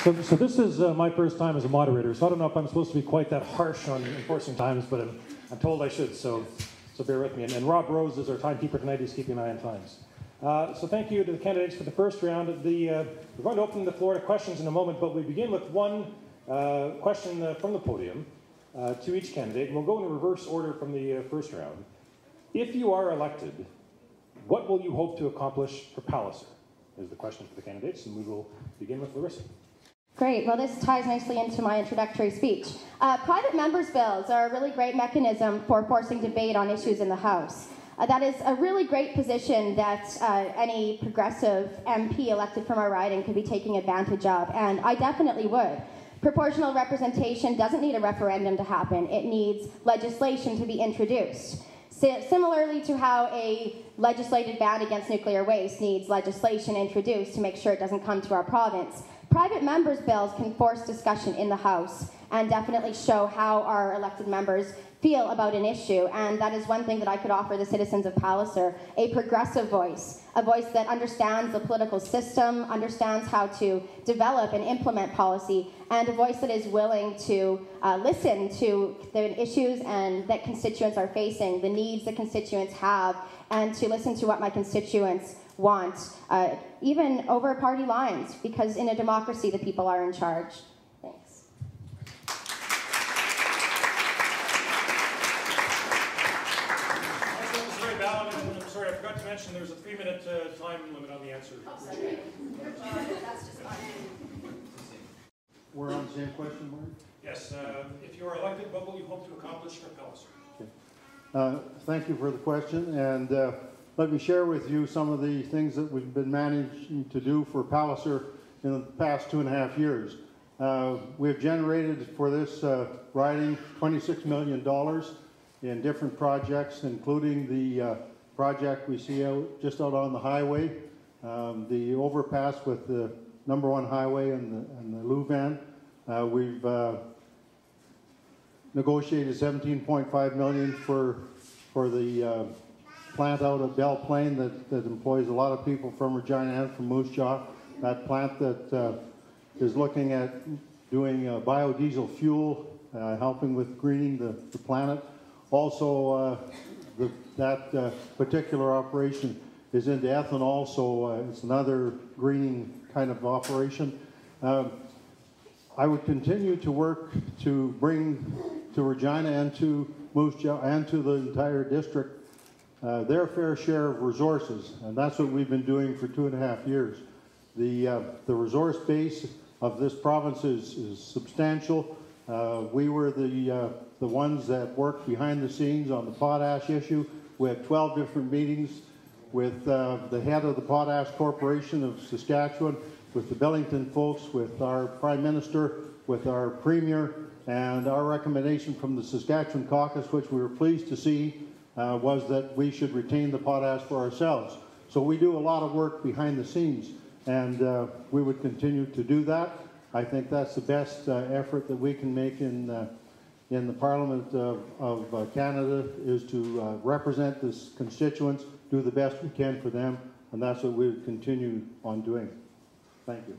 So this is my first time as a moderator, so I don't know if I'm supposed to be quite that harsh on enforcing times, but I'm told I should, so bear with me. And Rob Rose is our timekeeper tonight. He's keeping an eye on times. So thank you to the candidates for the first round. We're going to open the floor to questions in a moment, but we begin with one question from the podium to each candidate. And we'll go in reverse order from the first round. If you are elected, what will you hope to accomplish for Palliser? Is the question for the candidates, and we will begin with Larissa. Great. Well, this ties nicely into my introductory speech. Private members' bills are a really great mechanism for forcing debate on issues in the House. That is a really great position that any progressive MP elected from our riding could be taking advantage of, and I definitely would. Proportional representation doesn't need a referendum to happen. It needs legislation to be introduced. Similarly to how a legislated ban against nuclear waste needs legislation introduced to make sure it doesn't come to our province, private members' bills can force discussion in the House and definitely show how our elected members feel about an issue. And that is one thing that I could offer the citizens of Palliser, a progressive voice, a voice that understands the political system, understands how to develop and implement policy, and a voice that is willing to listen to the issues and that constituents are facing, the needs that constituents have, and to listen to what my constituents want, even over party lines, because in a democracy, the people are in charge. Thanks. I'm sorry, I forgot to mention there's a 3-minute time limit on the answer. Oh, sorry. That's just fine. We're on the same question, Mark? Yes. If you are elected, what will you hope to accomplish for Palliser? Okay. Thank you for the question, and let me share with you some of the things that we've been managing to do for Palliser in the past 2.5 years. We've generated for this riding $26 million in different projects, including the project we see just out on the highway, the overpass with the #1 highway and the Louvain. We've negotiated $17.5 million for the plant out at Belle Plaine that employs a lot of people from Regina and from Moose Jaw. That plant that is looking at doing biodiesel fuel, helping with greening the planet. Also, that particular operation is into ethanol, so it's another greening kind of operation. I would continue to work to bring to Regina and to Moose Jaw and to the entire district their fair share of resources, and that's what we've been doing for 2.5 years. The resource base of this province is substantial. We were the ones that worked behind the scenes on the potash issue. We had 12 different meetings with the head of the Potash Corporation of Saskatchewan, with the Billington folks, with our Prime Minister, with our Premier, and our recommendation from the Saskatchewan caucus, which we were pleased to see, was that we should retain the potash for ourselves. So we do a lot of work behind the scenes, and we would continue to do that. I think that's the best effort that we can make in the Parliament of Canada, is to represent the constituents, do the best we can for them, and that's what we would continue on doing. Thank you.